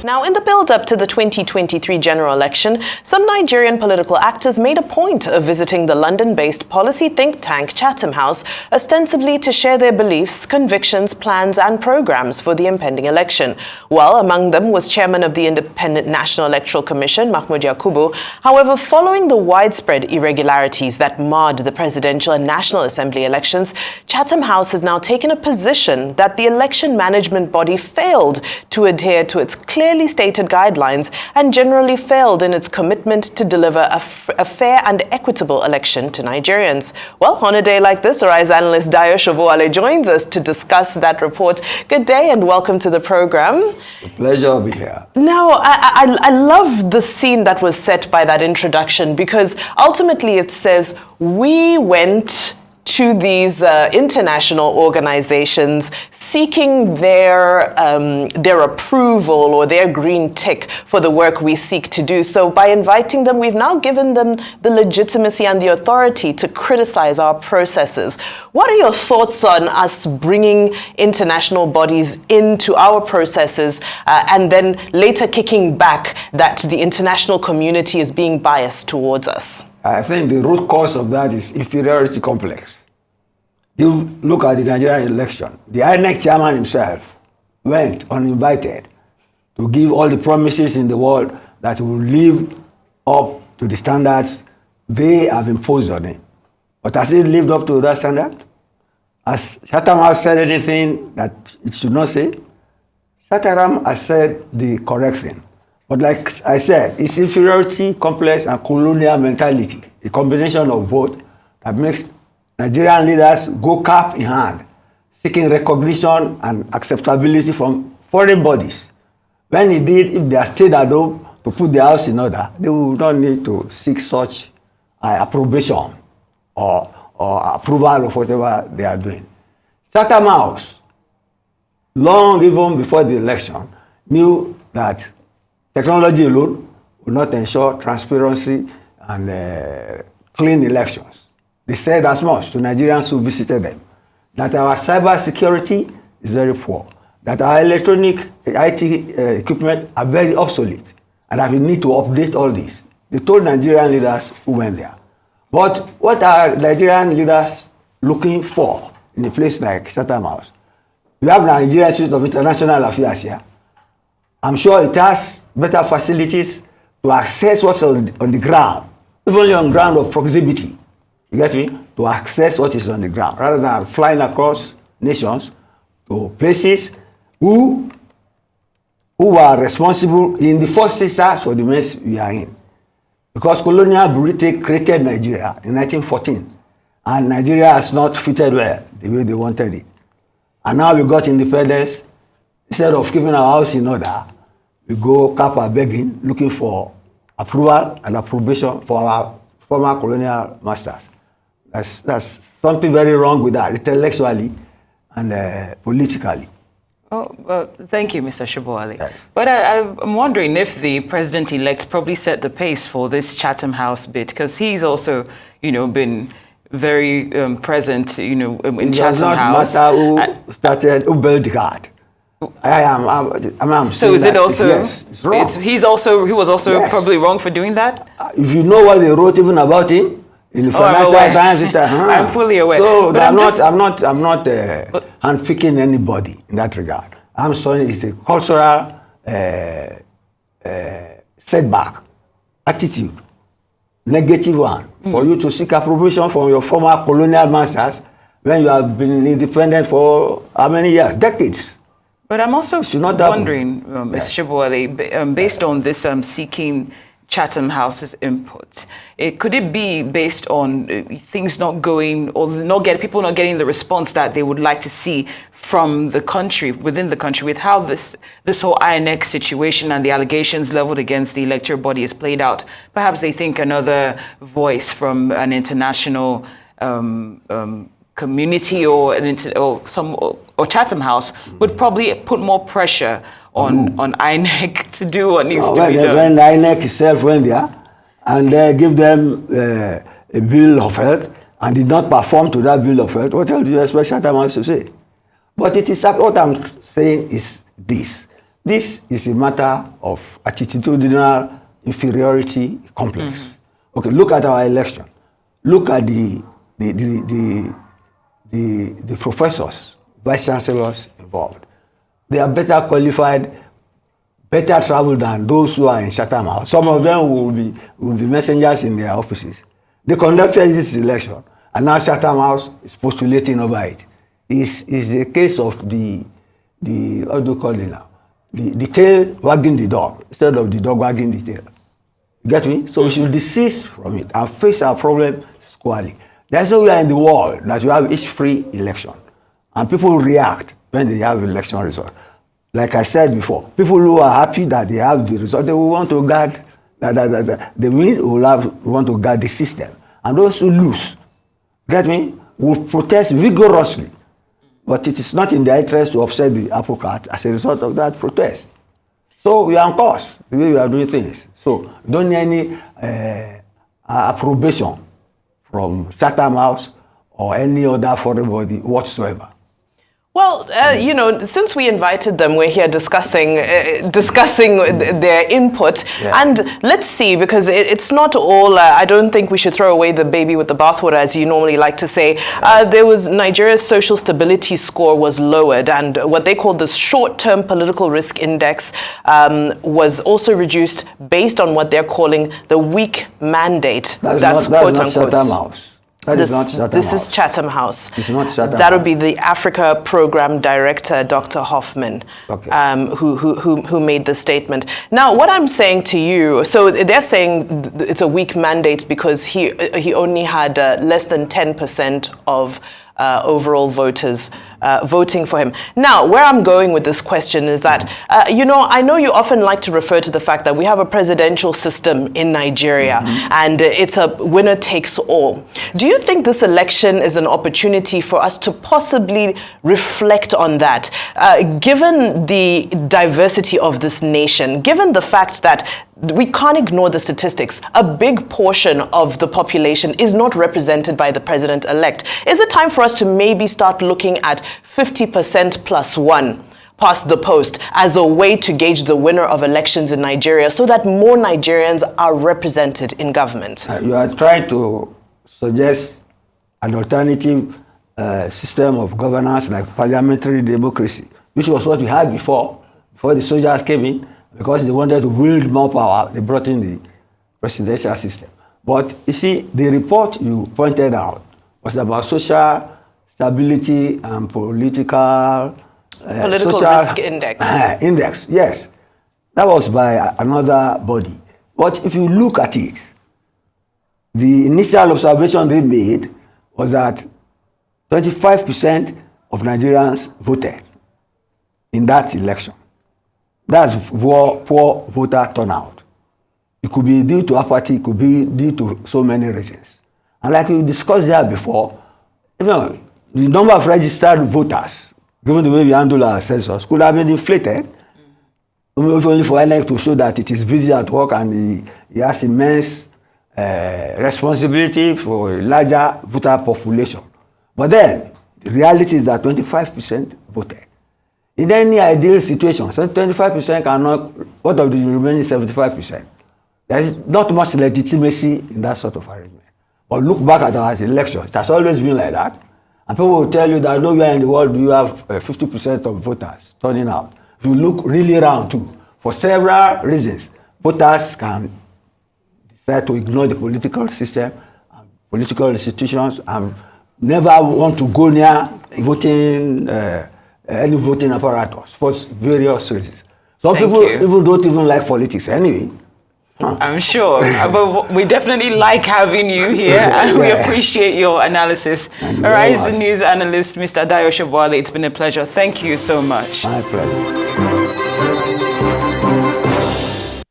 Now, in the build-up to the 2023 general election, some Nigerian political actors made a point of visiting the London-based policy think tank Chatham House, ostensibly to share their beliefs, convictions, plans and programs for the impending election. Well, among them was chairman of the Independent National Electoral Commission, Mahmood Yakubu. However, following the widespread irregularities that marred the presidential and National Assembly elections, Chatham House has now taken a position that the election management body failed to adhere to its clearly stated guidelines and generally failed in its commitment to deliver a fair and equitable election to Nigerians. Well, on a day like this, Arise analyst Dayo Sobowale joins us to discuss that report. Good day and welcome to the program. A pleasure to be here. Now, I love the scene that was set by that introduction, because ultimately it says we went to these international organizations seeking their approval or their green tick for the work we seek to do. So by inviting them, we've now given them the legitimacy and the authority to criticize our processes. What are your thoughts on us bringing international bodies into our processes and then later kicking back that the international community is being biased towards us? I think the root cause of that is inferiority complex. You look at the Nigerian election, the INEC chairman himself went uninvited to give all the promises in the world that will live up to the standards they have imposed on him. But has he lived up to that standard? Has Chatham House said anything that it should not say? Chatham has said the correct thing. But like I said, it's inferiority complex and colonial mentality, a combination of both that makes Nigerian leaders go cap in hand, seeking recognition and acceptability from foreign bodies. When indeed, if they are stayed at home to put their house in order, they will not need to seek such approbation or approval of whatever they are doing. Chatham House, long even before the election, knew that technology alone would not ensure transparency and clean elections. They said as much to Nigerians who visited them, that our cyber security is very poor, that our electronic IT equipment are very obsolete, and that we need to update all this. They told Nigerian leaders who went there. But what are Nigerian leaders looking for in a place like Chatham House? We have Nigerian Institute of International Affairs here. I'm sure it has better facilities to access what's on the ground, even on ground of proximity. You get me? To access what is on the ground, rather than flying across nations to places who are responsible in the first instance for the mess we are in. Because Colonial Britain created Nigeria in 1914, and Nigeria has not fitted well the way they wanted it. And now we got independence. Instead of keeping our house in order, we go cap our begging, looking for approval and approbation for our former colonial masters. That's something very wrong with that, intellectually and politically. Oh, well, thank you, Mr. Sobowale. Yes. But I'm wondering if the president-elect probably set the pace for this Chatham House bit, because he's also, been very present, in Chatham House. It does not matter who started, who built the card. I'm so is it also? Yes, it's wrong. He was also yes. probably wrong for doing that. If you know what they wrote even about him in the financial times, I'm fully aware. So but I'm not handpicking anybody in that regard. I'm saying it's a cultural setback, attitude, negative one, for you to seek approbation from your former colonial masters when you have been independent for how many years? Decades. But I'm also wondering, Ms. Sobowale, based on this seeking Chatham House's input, could it be based on things not going, or people not getting the response that they would like to see from the country, within the country, with how this whole INEC situation and the allegations leveled against the electoral body is played out? Perhaps they think another voice from an international community or Chatham House would probably put more pressure on INEC to do what needs to be done. When INEC itself went there and give them a bill of health and did not perform to that bill of health, what else do you expect Chatham House to say? But it is what I'm saying is this. This is a matter of attitudinal inferiority complex. Okay, look at our election. Look at the professors, vice chancellors involved. They are better qualified, better traveled than those who are in Chatham House. Some of them will be messengers in their offices. They conducted this election, and now Chatham House is postulating over it. It's the case of the what do you call it now? The tail wagging the dog instead of the dog wagging the tail. You get me? So we should desist from it and face our problem squarely. There's nowhere in the world that you have each free election, and people react when they have election result. Like I said before, people who are happy that they have the result, they will want to guard the win will want to guard the system, and those who lose, get me, will protest vigorously. But it is not in their interest to upset the apple cart as a result of that protest. So we are on course the way we are doing things. So don't need any approbation from Chatham House or any other foreign body whatsoever. Well, you know, since we invited them, we're here discussing their input. Yeah. And let's see, because it's not all, I don't think we should throw away the baby with the bathwater, as you normally like to say. There was Nigeria's social stability score was lowered, and what they called the short-term political risk index was also reduced based on what they're calling the weak mandate. That's quote unquote. Chatham House. This is Chatham House. It's not Chatham House. That would be the Africa Program Director, Dr. Hoffman, okay. who made the statement. Now, what I'm saying to you, so they're saying it's a weak mandate because he only had less than 10% of overall voters voting for him. Now, where I'm going with this question is that, you know, I know you often like to refer to the fact that we have a presidential system in Nigeria, and it's a winner takes all. Do you think this election is an opportunity for us to possibly reflect on that, given the diversity of this nation, given the fact that we can't ignore the statistics. A big portion of the population is not represented by the president-elect. Is it time for us to maybe start looking at 50% plus one past the post as a way to gauge the winner of elections in Nigeria so that more Nigerians are represented in government? You are trying to suggest an alternative system of governance like parliamentary democracy, which was what we had before the soldiers came in. Because they wanted to wield more power, they brought in the presidential system. But you see, the report you pointed out was about social stability and political risk index. Index, yes. That was by another body. But if you look at it, the initial observation they made was that 25% of Nigerians voted in that election. That's poor voter turnout. It could be due to apathy, it could be due to so many reasons. And like we discussed here before, you know, the number of registered voters, given the way we handle our census, could have been inflated, if only for INEC to show that it is busy at work and he has immense responsibility for a larger voter population. But then, the reality is that 25% voted. In any ideal situation, so 25% cannot, what of the remaining 75%? There is not much legitimacy in that sort of arrangement. But look back at our elections, it has always been like that. And people will tell you that nowhere in the world do you have 50% of voters turning out. If you look really around too, for several reasons, voters can decide to ignore the political system, and political institutions, and never want to go near voting, any voting apparatus for various reasons. Some people even don't even like politics anyway. I'm sure, but we definitely like having you here, and we appreciate your analysis. Horizon News analyst, Mr. Dayo Sobowale, it's been a pleasure. Thank you so much. My pleasure.